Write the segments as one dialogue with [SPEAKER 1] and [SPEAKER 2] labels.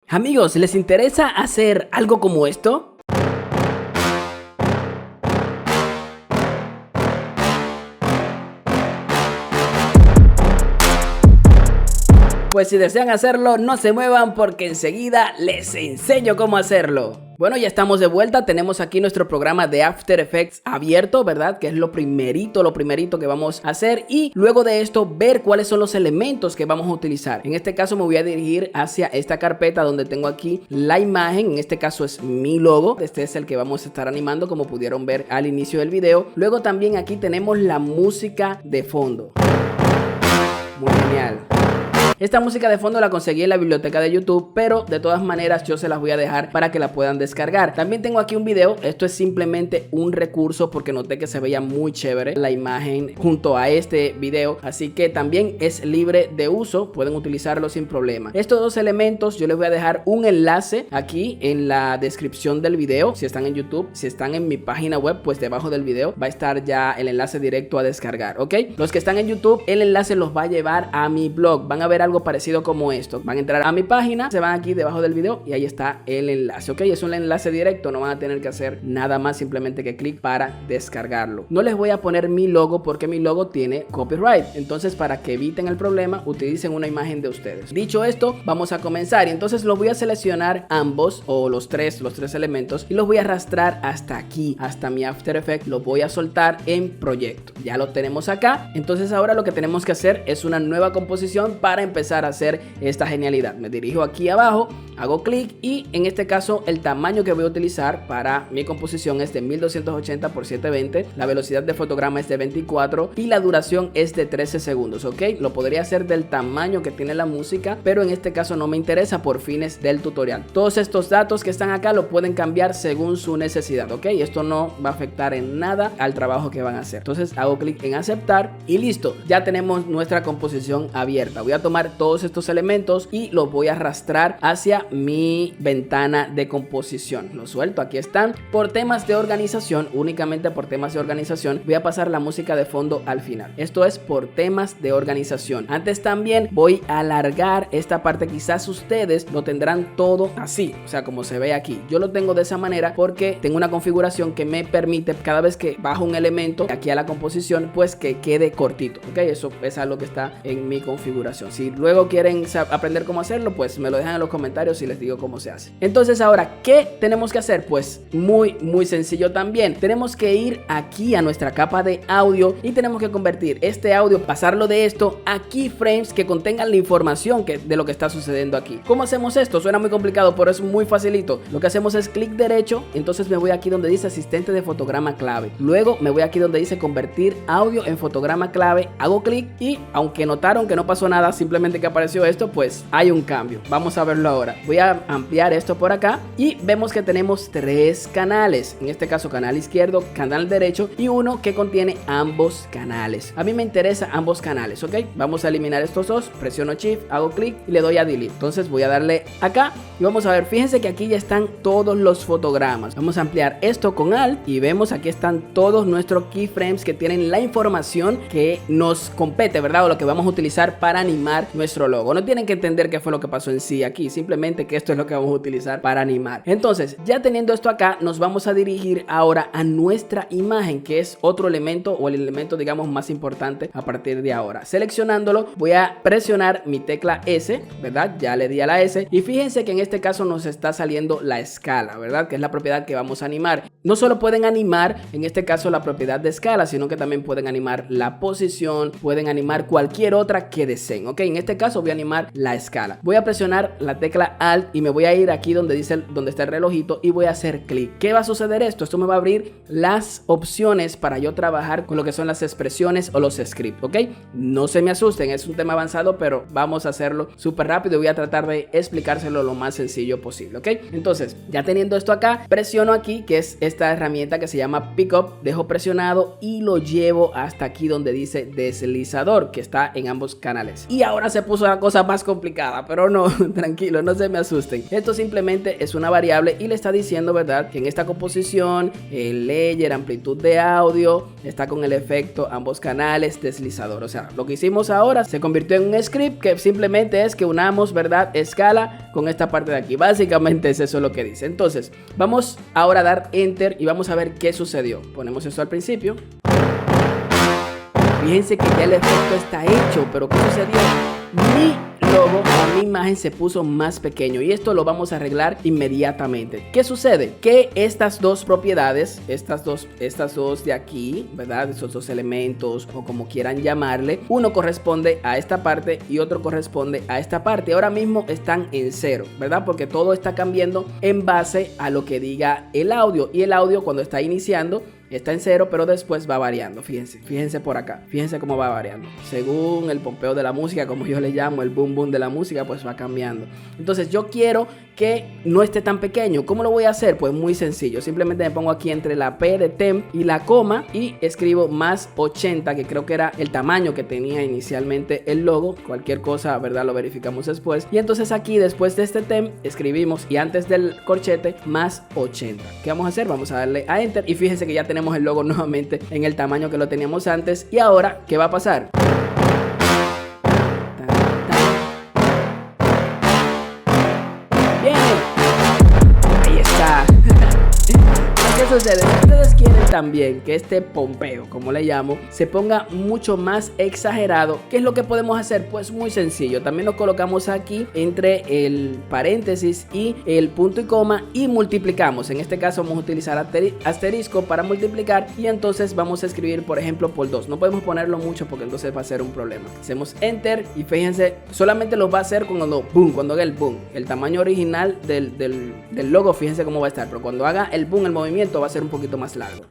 [SPEAKER 1] Amigos, ¿les interesa hacer algo como esto? Pues si desean hacerlo, no se muevan porque enseguida les enseño cómo hacerlo. Bueno, ya estamos de vuelta, tenemos aquí nuestro programa de After Effects abierto, ¿verdad? Que es lo primerito que vamos a hacer, y luego de esto ver cuáles son los elementos que vamos a utilizar. En este caso me voy a dirigir hacia esta carpeta donde tengo aquí la imagen, en este caso es mi logo, este es el que vamos a estar animando como pudieron ver al inicio del video. Luego también aquí tenemos la música de fondo. Muy genial. Esta música de fondo la conseguí en la biblioteca de YouTube, pero de todas maneras yo se las voy a dejar para que la puedan descargar. También tengo aquí un video, esto es simplemente un recurso porque noté que se veía muy chévere la imagen junto a este video, así que también es libre de uso, pueden utilizarlo sin problema. Estos dos elementos yo les voy a dejar un enlace aquí en la descripción del video, si están en YouTube. Si están en mi página web, pues debajo del video va a estar ya el enlace directo a descargar, ¿ok? Los que están en YouTube, el enlace los va a llevar a mi blog, van a ver algo parecido como esto. Van a entrar a mi página, se van aquí debajo del video y ahí está el enlace, ok, es un enlace directo, no van a tener que hacer nada más, simplemente que clic para descargarlo. No les voy a poner mi logo porque mi logo tiene copyright, entonces para que eviten el problema utilicen una imagen de ustedes. Dicho esto, vamos a comenzar y entonces los voy a seleccionar ambos o los tres elementos y los voy a arrastrar hasta aquí, hasta mi After Effects, los voy a soltar en proyecto. Ya lo tenemos acá, entonces ahora lo que tenemos que hacer es una nueva composición para empezar a hacer esta genialidad. Me dirijo aquí abajo, hago clic y en este caso el tamaño que voy a utilizar para mi composición es de 1280 x 720, la velocidad de fotograma es de 24 y la duración es de 13 segundos, ok. Lo podría hacer del tamaño que tiene la música, pero en este caso no me interesa por fines del tutorial. Todos estos datos que están acá lo pueden cambiar según su necesidad, ok. Esto no va a afectar en nada al trabajo que van a hacer. Entonces hago clic en aceptar y listo, ya tenemos nuestra composición abierta. Voy a tomar todos estos elementos y los voy a arrastrar hacia mi ventana de composición. Los suelto, aquí están. Por temas de organización, únicamente por temas de organización, voy a pasar la música de fondo al final. Esto es por temas de organización. Antes también voy a alargar esta parte, quizás ustedes lo tendrán todo así, o sea, como se ve aquí. Yo lo tengo de esa manera porque tengo una configuración que me permite cada vez que bajo un elemento aquí a la composición, pues que quede cortito, ok. Eso es algo que está en mi configuración. Si luego quieren aprender cómo hacerlo, pues me lo dejan en los comentarios y les digo cómo se hace. Entonces ahora, ¿qué tenemos que hacer? Pues muy sencillo también. Tenemos que ir aquí a nuestra capa de audio y tenemos que convertir este audio, pasarlo de esto a keyframes que contengan la información de lo que está sucediendo aquí. ¿Cómo hacemos esto? Suena muy complicado, pero es muy facilito. Lo que hacemos es clic derecho, entonces me voy aquí donde dice asistente de fotograma clave. Luego me voy aquí donde dice convertir audio en fotograma clave, hago clic y aunque notaron que no pasó nada, simplemente que apareció esto, pues hay un cambio. Vamos a verlo ahora. Voy a ampliar esto por acá y vemos que tenemos tres canales, en este caso canal izquierdo, canal derecho y uno que contiene ambos canales. A mí me interesa ambos canales, ok. Vamos a eliminar estos dos, presiono shift, hago clic y le doy a delete. Entonces voy a darle acá y vamos a ver, fíjense que aquí ya están todos los fotogramas. Vamos a ampliar esto con alt y vemos aquí están todos nuestros keyframes que tienen la información que nos compete, ¿verdad? O lo que vamos a utilizar para animar nuestro logo. No tienen que entender qué fue lo que pasó en sí aquí, simplemente que esto es lo que vamos a utilizar para animar. Entonces, ya teniendo esto acá, nos vamos a dirigir ahora a nuestra imagen, que es otro elemento o el elemento, digamos, más importante a partir de ahora. Seleccionándolo, voy a presionar mi tecla S, ¿verdad? Ya le di a la S y fíjense que en este caso nos está saliendo la escala, ¿verdad? Que es la propiedad que vamos a animar. No solo pueden animar, en este caso, la propiedad de escala, sino que también pueden animar la posición, pueden animar cualquier otra que deseen, ¿ok? En este caso voy a animar la escala. Voy a presionar la tecla Alt y me voy a ir aquí donde dice, donde está el relojito y voy a hacer clic. ¿Qué va a suceder esto? Esto me va a abrir las opciones para yo trabajar con lo que son las expresiones o los scripts, ¿ok? No se me asusten, es un tema avanzado, pero vamos a hacerlo súper rápido y voy a tratar de explicárselo lo más sencillo posible, ¿ok? Entonces, ya teniendo esto acá, presiono aquí, que es esta herramienta que se llama Pickup, dejo presionado y lo llevo hasta aquí donde dice deslizador, que está en ambos canales. Y ahora se puso la cosa más complicada, pero no, tranquilo, no se me me asusten. Esto simplemente es una variable y le está diciendo, ¿verdad?, que en esta composición, el layer, amplitud de audio, está con el efecto ambos canales, deslizador. O sea, lo que hicimos ahora se convirtió en un script que simplemente es que unamos, ¿verdad?, escala con esta parte de aquí. Básicamente es eso lo que dice. Entonces, vamos ahora a dar enter y vamos a ver qué sucedió. Ponemos esto al principio. Fíjense que ya el efecto está hecho, pero ¿qué sucedió? Mi logo o mi imagen se puso más pequeño y esto lo vamos a arreglar inmediatamente. ¿Qué sucede? Que estas dos propiedades, estas dos de aquí, ¿verdad? Esos dos elementos o como quieran llamarle, uno corresponde a esta parte y otro corresponde a esta parte. Ahora mismo están en cero, ¿verdad? Porque todo está cambiando en base a lo que diga el audio, y el audio cuando está iniciando está en cero, pero después va variando. Fíjense por acá, fíjense cómo va variando según el pompeo de la música, como yo le llamo, el boom boom de la música, pues va cambiando. Entonces yo quiero que no esté tan pequeño. ¿Cómo lo voy a hacer? Pues muy sencillo, simplemente me pongo aquí entre la P de temp y la coma y escribo más 80, que creo que era el tamaño que tenía inicialmente el logo. Cualquier cosa, ¿verdad?, lo verificamos después. Y entonces aquí después de este temp escribimos y antes del corchete más 80. ¿Qué vamos a hacer? Vamos a darle a enter y fíjense que ya tenemos el logo nuevamente en el tamaño que lo teníamos antes. Y ahora, ¿qué va a pasar? Bien, ahí está. ¿Qué sucede? Si ustedes quieren también que este pompeo, como le llamo, se ponga mucho más exagerado, ¿qué es lo que podemos hacer? Pues muy sencillo, también lo colocamos aquí entre el paréntesis y el punto y coma y multiplicamos. En este caso vamos a utilizar asterisco para multiplicar y entonces vamos a escribir, por ejemplo, por 2. No podemos ponerlo mucho porque entonces va a ser un problema. Hacemos enter y fíjense, solamente lo va a hacer cuando boom, cuando haga el boom. El tamaño original del logo, fíjense cómo va a estar, pero cuando haga el boom, el movimiento va a ser un poquito más largo.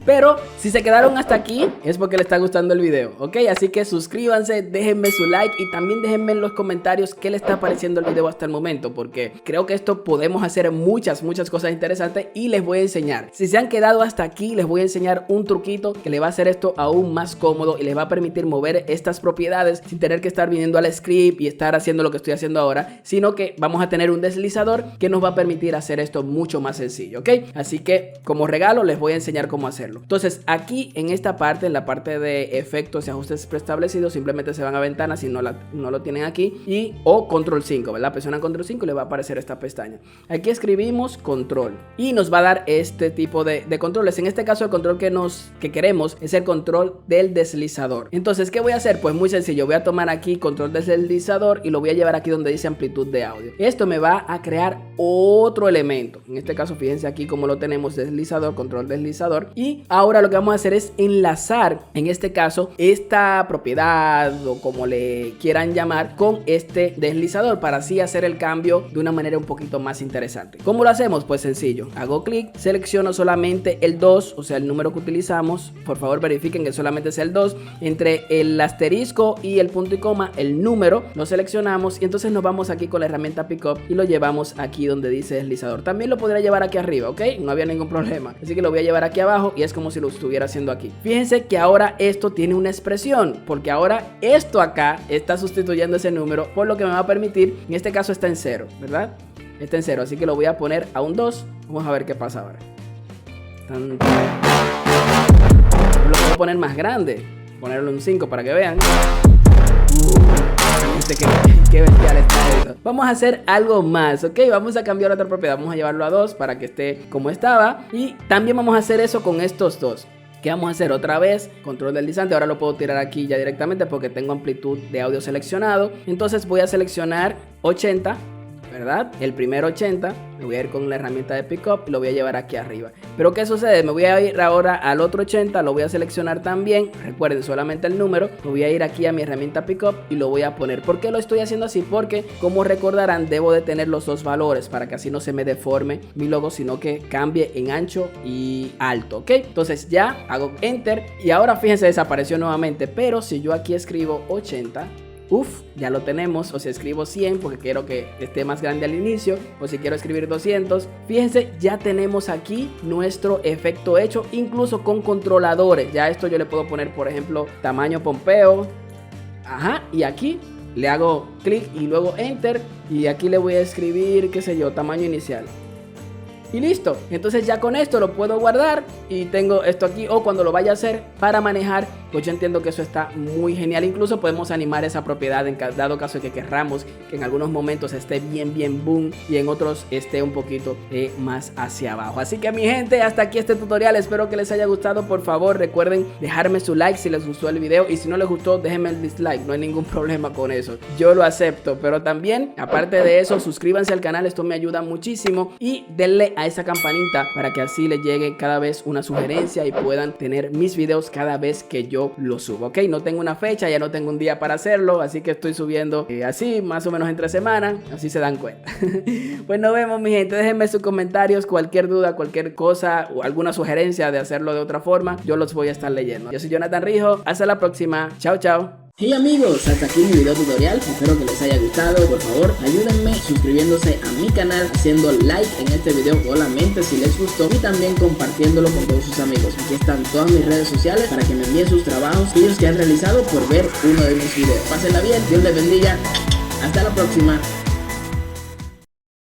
[SPEAKER 1] Pero si se quedaron hasta aquí es porque les está gustando el video, ¿ok? Así que suscríbanse, déjenme su like y también déjenme en los comentarios qué les está pareciendo el video hasta el momento, porque creo que esto podemos hacer muchas cosas interesantes y les voy a enseñar. Si se han quedado hasta aquí, les voy a enseñar un truquito que le va a hacer esto aún más cómodo y les va a permitir mover estas propiedades sin tener que estar viniendo al script y estar haciendo lo que estoy haciendo ahora, sino que vamos a tener un deslizador que nos va a permitir hacer esto mucho más sencillo, ¿ok? Así que como regalo les voy a enseñar cómo hacerlo. Entonces aquí en esta parte, en la parte de efectos y ajustes preestablecidos, simplemente se van a ventana si no lo tienen aquí y o control 5, ¿verdad? Presionan control 5 y le va a aparecer esta pestaña. Aquí escribimos control y nos va a dar este tipo de controles. En este caso el control que queremos es el control del deslizador. Entonces, ¿qué voy a hacer? Pues muy sencillo, voy a tomar aquí control del deslizador y lo voy a llevar aquí donde dice amplitud de audio. Esto me va a crear otro elemento. En este caso, fíjense aquí como lo tenemos, deslizador, control deslizador, y ahora lo que vamos a hacer es enlazar, en este caso, esta propiedad o como le quieran llamar con este deslizador para así hacer el cambio de una manera un poquito más interesante. ¿Cómo lo hacemos? Pues sencillo, hago clic, selecciono solamente el 2, o sea el número que utilizamos, por favor verifiquen que solamente sea el 2, entre el asterisco y el punto y coma, el número, lo seleccionamos y entonces nos vamos aquí con la herramienta Pickup y lo llevamos aquí donde dice deslizador. También lo podría llevar aquí arriba, ¿ok? No había ningún problema, así que lo voy a llevar aquí abajo y es como si lo estuviera haciendo aquí. Fíjense que ahora esto tiene una expresión, porque ahora esto acá está sustituyendo ese número, por lo que me va a permitir, en este caso está en 0, ¿verdad? Está en 0, así que lo voy a poner a un 2. Vamos a ver qué pasa ahora. Lo puedo poner más grande, ponerlo en 5 para que vean. Fíjense qué bestial está esto. Vamos a hacer algo más, ¿ok? Vamos a cambiar otra propiedad, vamos a llevarlo a 2 para que esté como estaba. Y también vamos a hacer eso con estos dos. ¿Qué vamos a hacer? Otra vez, control deslizante. Ahora lo puedo tirar aquí ya directamente porque tengo amplitud de audio seleccionado. Entonces voy a seleccionar 80, ¿verdad? El primer 80, me voy a ir con la herramienta de Pickup y lo voy a llevar aquí arriba. Pero ¿qué sucede? Me voy a ir ahora al otro 80, lo voy a seleccionar también. Recuerden solamente el número. Me voy a ir aquí a mi herramienta Pickup y lo voy a poner. ¿Por qué lo estoy haciendo así? Porque, como recordarán, debo de tener los dos valores para que así no se me deforme mi logo, sino que cambie en ancho y alto, ¿ok? Entonces ya hago Enter y ahora fíjense, desapareció nuevamente. Pero si yo aquí escribo 80, ya lo tenemos. O si escribo 100 porque quiero que esté más grande al inicio, o si quiero escribir 200, fíjense, ya tenemos aquí nuestro efecto hecho, incluso con controladores. Ya esto yo le puedo poner, por ejemplo, tamaño Pompeo. Ajá, y aquí le hago clic y luego enter, y aquí le voy a escribir, qué sé yo, tamaño inicial. Y listo, entonces ya con esto lo puedo guardar y tengo esto aquí, o cuando lo vaya a hacer para manejar, pues yo entiendo que eso está muy genial. Incluso podemos animar esa propiedad en dado caso de que querramos que en algunos momentos esté bien boom y en otros esté un poquito más hacia abajo. Así que mi gente, hasta aquí este tutorial, espero que les haya gustado. Por favor recuerden dejarme su like si les gustó el video, y si no les gustó déjenme el dislike, no hay ningún problema con eso, yo lo acepto. Pero también, aparte de eso, suscríbanse al canal, esto me ayuda muchísimo, y denle a esa campanita para que así les llegue cada vez una sugerencia y puedan tener mis videos cada vez que yo los subo, ok. No tengo una fecha, ya no tengo un día para hacerlo, así que estoy subiendo así más o menos entre semanas, así se dan cuenta. Pues nos vemos mi gente, déjenme sus comentarios, cualquier duda, cualquier cosa o alguna sugerencia de hacerlo de otra forma, yo los voy a estar leyendo. Yo soy Jonathan Rijo, hasta la próxima, chao chao.
[SPEAKER 2] Hey amigos, hasta aquí mi video tutorial, espero que les haya gustado. Por favor ayúdenme suscribiéndose a mi canal, haciendo like en este video solamente si les gustó, y también compartiéndolo con todos sus amigos. Aquí están todas mis redes sociales para que me envíen sus trabajos, aquellos que han realizado por ver uno de mis videos. Pásenla bien, Dios les bendiga, hasta la próxima.